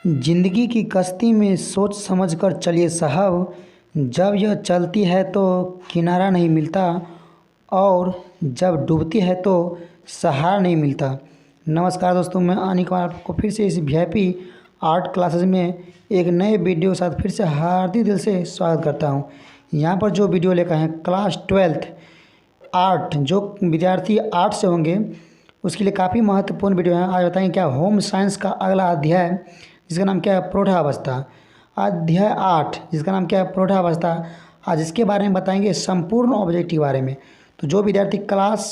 जिंदगी की कश्ती में सोच समझ कर चलिए साहब। जब यह चलती है तो किनारा नहीं मिलता और जब डूबती है तो सहारा नहीं मिलता। नमस्कार दोस्तों, मैं अनिल कुमार आपको फिर से इस वीआईपी आर्ट क्लासेस में एक नए वीडियो के साथ फिर से हार्दिक दिल से स्वागत करता हूं। यहाँ पर जो वीडियो लेकर हैं क्लास 12th आर्ट, जो विद्यार्थी आर्ट से होंगे उसके लिए काफ़ी महत्वपूर्ण वीडियो है। आज बताएंगे क्या होम साइंस का अगला अध्याय जिसका नाम क्या है प्रौढ़ावस्था, अध्याय 8 जिसका नाम क्या है प्रौढ़ावस्था। आज इसके बारे में बताएंगे संपूर्ण ऑब्जेक्ट के बारे में। तो जो विद्यार्थी क्लास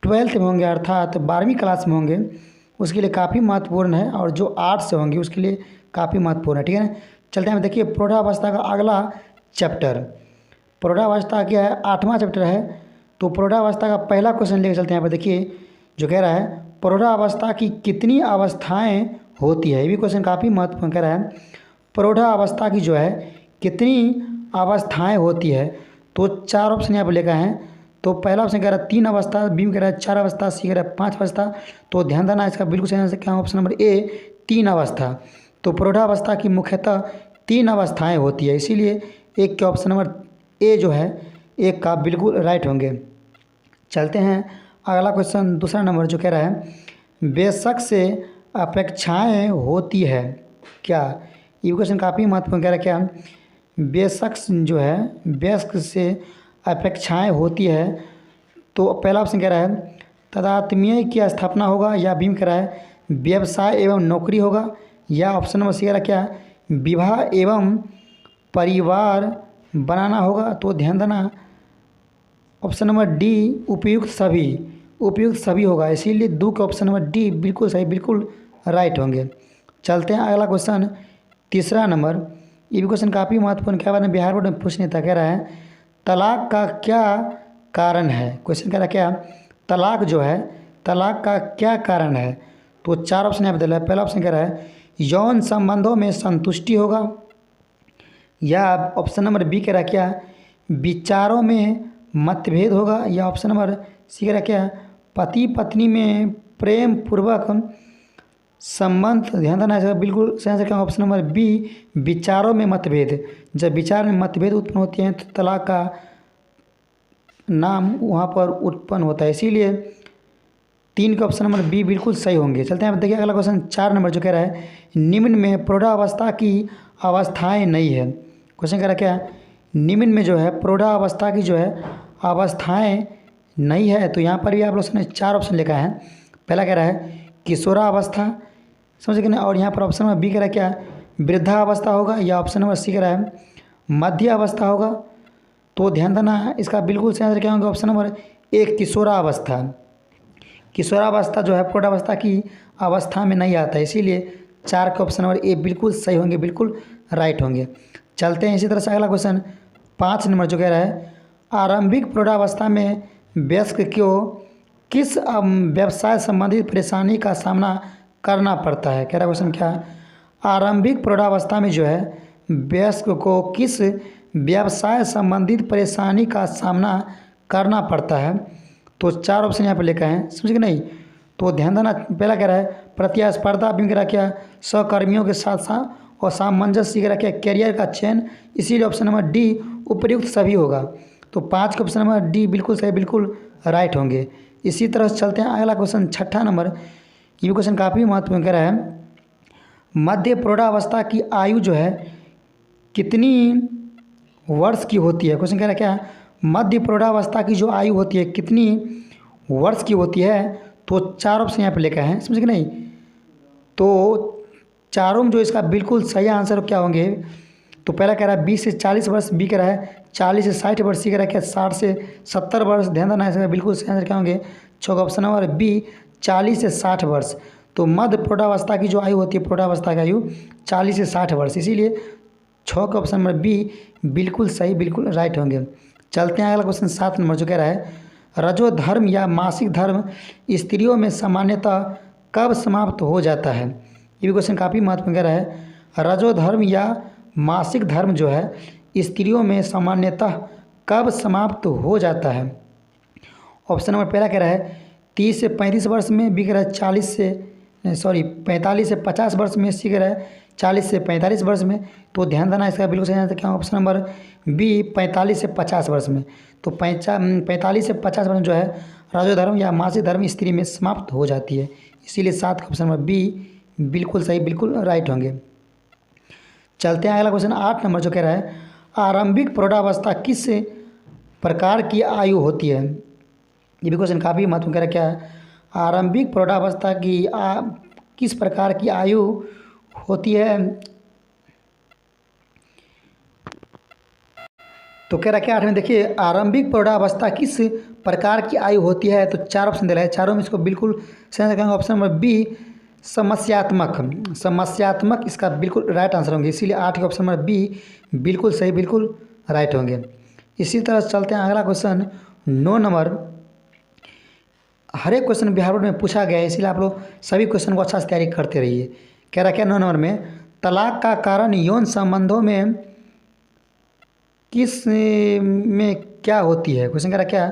12th में होंगे अर्थात 12वीं क्लास में होंगे उसके लिए काफ़ी महत्वपूर्ण है और जो आर्ट्स से होंगे उसके लिए काफ़ी महत्वपूर्ण है। ठीक है ना, चलते हैं। देखिए प्रौढ़ावस्था का अगला चैप्टर, प्रौढ़ावस्था क्या है, 8वां चैप्टर है। तो प्रौढ़ावस्था का पहला क्वेश्चन लेकर चलते हैं। यहाँ पर देखिए जो कह रहा है प्रौढ़ावस्था की कितनी अवस्थाएं होती है। ये भी क्वेश्चन काफ़ी महत्वपूर्ण कह रहा है। प्रौढ़ावस्था की जो है कितनी अवस्थाएं होती है, तो 4 ऑप्शन यहाँ पर लेकर हैं। तो पहला ऑप्शन कह रहा है 3 अवस्था, बी में कह रहा है 4 अवस्था, सी कह रहा है 5 अवस्था। तो ध्यान देना, इसका बिल्कुल सही आंसर क्या है, ऑप्शन नंबर ए 3 अवस्था। तो प्रौढ़ावस्था की मुख्यतः 3 अवस्थाएँ होती है, इसीलिए एक के ऑप्शन नंबर ए जो है एक का बिल्कुल राइट होंगे। चलते हैं अगला क्वेश्चन, दूसरा नंबर जो कह रहा है बेशक से अपेक्षाएं होती है क्या। ये क्वेश्चन काफ़ी महत्वपूर्ण कह रहा है क्या, बेशक जो है बेशक से अपेक्षाएं होती है। तो पहला ऑप्शन कह रहा है तादात्म्य की स्थापना होगा, या बी में कह रहा है व्यवसाय एवं नौकरी होगा, या ऑप्शन नंबर सी कह रहा है क्या विवाह एवं परिवार बनाना होगा। तो ध्यान देना ऑप्शन नंबर डी उपयुक्त सभी होगा, इसीलिए दो के ऑप्शन नंबर डी बिल्कुल सही, बिल्कुल राइट होंगे। चलते हैं अगला क्वेश्चन, तीसरा नंबर। ये भी क्वेश्चन काफ़ी महत्वपूर्ण, क्या बात है बिहार बोर्ड में पूछने था। कह रहा है तलाक का क्या कारण है। क्वेश्चन कह रहा है क्या तलाक जो है तलाक का क्या कारण है। तो 4 ऑप्शन यहाँ पर दिया है। पहला ऑप्शन कह रहा है यौन संबंधों में संतुष्टि होगा, या ऑप्शन नंबर बी कह रहा है क्या विचारों में मतभेद होगा, या ऑप्शन नंबर सी कह रहा है क्या पति पत्नी में प्रेम पूर्वक संबंध। ध्यान देना है, बिल्कुल सही आंसर क्या ऑप्शन नंबर बी विचारों में मतभेद। जब विचार में मतभेद उत्पन्न होते हैं तो तलाक का नाम वहाँ पर उत्पन्न होता है, इसीलिए 3 का ऑप्शन नंबर बी बिल्कुल सही होंगे। चलते हैं, देखिए अगला क्वेश्चन 4 नंबर जो कह रहा है निम्न में प्रौढ़ावस्था की अवस्थाएं नहीं है। क्वेश्चन कह रहा है क्या निम्न में जो है प्रौढ़ावस्था की जो है अवस्थाएं नहीं है। तो यहाँ पर भी आप लोगों ने 4 ऑप्शन लिखा है। पहला कह रहा है किशोरावस्था, समझ गए ना, और यहाँ पर ऑप्शन नंबर बी कह रहा है क्या वृद्धावस्था होगा, या ऑप्शन नंबर सी कह रहा है मध्य अवस्था होगा। तो ध्यान देना, इसका बिल्कुल सही आंसर क्या होगा ऑप्शन नंबर एक किशोरावस्था। किशोरावस्था जो है प्रौढ़ावस्था की अवस्था में नहीं आता है, इसीलिए 4 के ऑप्शन नंबर ए बिल्कुल सही होंगे, बिल्कुल राइट होंगे। चलते हैं इसी तरह से अगला क्वेश्चन 5 नंबर जो कह रहा है आरंभिक प्रौढ़ावस्था में वयस्क को किस व्यवसाय संबंधित परेशानी का सामना करना पड़ता है। कह रहा क्वेश्चन क्या आरंभिक प्रौढ़ावस्था में जो है वयस्क को किस व्यवसाय संबंधित परेशानी का सामना करना पड़ता है। तो 4 ऑप्शन यहाँ पर लिखा है, समझ गए नहीं। तो ध्यान देना, पहला कह रहा है प्रतिस्पर्धा, भी कह रहा क्या सहकर्मियों के साथ साथ और सामंजस्य कह रहा क्या कैरियर का चयन, इसीलिए ऑप्शन नंबर डी उपयुक्त सभी होगा। तो 5 का ऑप्शन नंबर डी बिल्कुल सही, बिल्कुल राइट होंगे। इसी तरह से चलते हैं अगला क्वेश्चन 6 नंबर। ये क्वेश्चन काफ़ी महत्वपूर्ण कह रहा है मध्य प्रौढ़ावस्था की आयु जो है कितनी वर्ष की होती है। क्वेश्चन कह रहा है क्या मध्य प्रौढ़ावस्था की जो आयु होती है कितनी वर्ष की होती है। तो 4 ऑप्शन यहाँ पर लेकर हैं, समझ गए नहीं। तो चारों में जो इसका बिल्कुल सही आंसर क्या होंगे, तो पहला कह रहा है 20 से 40 वर्ष, बी कह रहा है 40 से 60 वर्ष, सी कह रहा है क्या 60 से 70 वर्ष। ध्यान देना, इसका बिल्कुल सही आंसर क्या होंगे 6 का ऑप्शन नंबर बी 40 से 60 वर्ष। तो मध्य प्रौढ़ावस्था की जो आयु होती है प्रौढ़ावस्था की आयु 40 से 60 वर्ष, इसीलिए 6 का ऑप्शन नंबर बी बिल्कुल सही, बिल्कुल राइट होंगे। चलते हैं अगला क्वेश्चन 7 नंबर जो कह रहा है रजोधर्म या मासिक धर्म स्त्रियों में सामान्यतः कब समाप्त हो जाता है। ये भी क्वेश्चन काफ़ी महत्वपूर्ण कह रहा है रजोधर्म या मासिक धर्म जो है स्त्रियों में सामान्यतः कब समाप्त हो जाता है। ऑप्शन नंबर पहला कह रहा है 30 से 35 वर्ष में, बी कह रहा है 40 से सॉरी 45 से 50 वर्ष में, सी कह रहा है 40 से 45 वर्ष में। तो ध्यान देना, इसका बिल्कुल सही आंसर क्या होगा? ऑप्शन नंबर बी 45 से 50 वर्ष में। तो 45 से 50 वर्ष में जो है राजोधर्म या मासिक धर्म स्त्री में समाप्त हो जाती है, इसीलिए 7 का ऑप्शन नंबर बी बिल्कुल सही, बिल्कुल राइट होंगे। चलते हैं अगला क्वेश्चन 8 नंबर जो कह रहा है आरंभिक प्रौढ़ावस्था किस प्रकार की आयु होती है? ये भी क्वेश्चन काफ़ी महत्वपूर्ण कह रहा है, क्या है? आरंभिक प्रौढ़ावस्था की किस प्रकार की आयु होती है? तो कह रहा है क्या 8 में, देखिए आरंभिक प्रौढ़ावस्था किस प्रकार की आयु होती है? तो 4 ऑप्शन दे रहा है, चारों में इसको बिल्कुल सही आंसर कहेंगे। ऑप्शन नंबर बी समस्यात्मक, समस्यात्मक इसका बिल्कुल राइट आंसर होंगे, इसीलिए 8 के ऑप्शन नंबर बी बिल्कुल सही, बिल्कुल राइट होंगे। इसी तरह चलते हैं अगला क्वेश्चन 9 नंबर। हर एक क्वेश्चन बिहार बोर्ड में पूछा गया है, इसलिए आप लोग सभी क्वेश्चन को अच्छा से तैयारी करते रहिए। कह रहा क्या 9 नंबर में तलाक का कारण यौन संबंधों में किस में क्या होती है? क्वेश्चन कह रहा क्या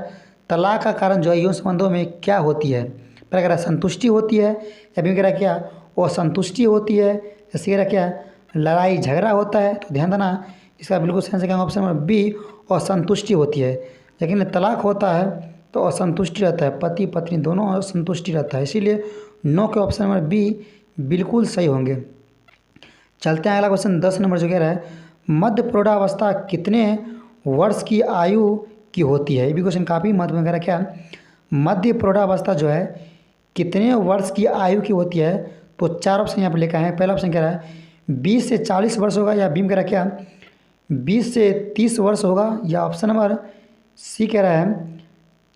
तलाक का कारण जो है यौन संबंधों में क्या होती है? पहले कह रहा संतुष्टि होती है, या फिर कह रहा क्या असंतुष्टि होती है, जैसे कह रहा क्या लड़ाई झगड़ा होता है? तो ध्यान देना, इसका बिल्कुल सही आंसर ऑप्शन नंबर बी असंतुष्टि होती है। लेकिन तलाक होता है तो असंतुष्टि रहता है, पति पत्नी दोनों असंतुष्टि रहता है, इसीलिए 9 के ऑप्शन नंबर बी बिल्कुल सही होंगे। चलते हैं अगला क्वेश्चन 10 नंबर जो कह रहा है मध्य प्रौढ़ावस्था कितने वर्ष की आयु की होती है? ये भी क्वेश्चन काफ़ी महत्वपूर्ण कह रहा है, क्या मध्य प्रौढ़ावस्था जो है कितने वर्ष की आयु की होती है? तो 4 ऑप्शन यहाँ पर लिखा है। पहला ऑप्शन कह रहा है 20 से 40 वर्ष होगा, या बी में कह रहा है क्या 20 से 30 वर्ष होगा, या ऑप्शन नंबर सी कह रहा है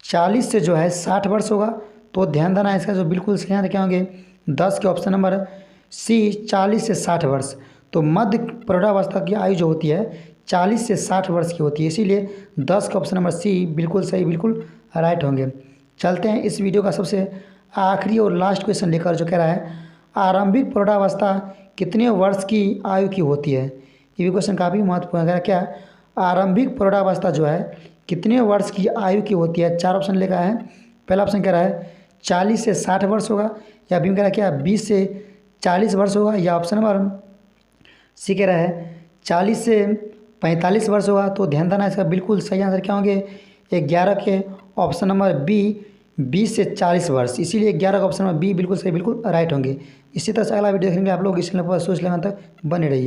40 से जो है 60 वर्ष होगा। तो ध्यान देना, इसका जो बिल्कुल सही आंसर क्या होंगे 10 के ऑप्शन नंबर सी 40 से 60 वर्ष। तो मध्य प्रौढ़ावस्था की आयु जो होती है 40 से 60 वर्ष की होती है, इसीलिए 10 का ऑप्शन नंबर सी बिल्कुल सही, बिल्कुल राइट होंगे। चलते हैं इस वीडियो का सबसे आखिरी और लास्ट क्वेश्चन लेकर, जो कह रहा है आरंभिक प्रौढ़ावस्था कितने वर्ष की आयु की होती है? ये भी क्वेश्चन काफ़ी महत्वपूर्ण है, क्या आरंभिक प्रौढ़ावस्था जो है कितने वर्ष की आयु की होती है? 4 ऑप्शन लिखा है। पहला ऑप्शन कह रहा है 40 से 60 वर्ष होगा, या बी में कह रहा है क्या 20 से 40 वर्ष होगा, या ऑप्शन नंबर सी कह रहा है 40 से 45 वर्ष होगा। तो ध्यान देना, इसका बिल्कुल सही आंसर क्या होंगे 11 के ऑप्शन नंबर बी 20 से 40 वर्ष, इसीलिए 11 का ऑप्शन नंबर बी बिल्कुल सही, बिल्कुल राइट होंगे। इसी तरह से अगला वीडियो देखेंगे आप लोग, इस चैनल पर सोच लेना तक बने रहिए।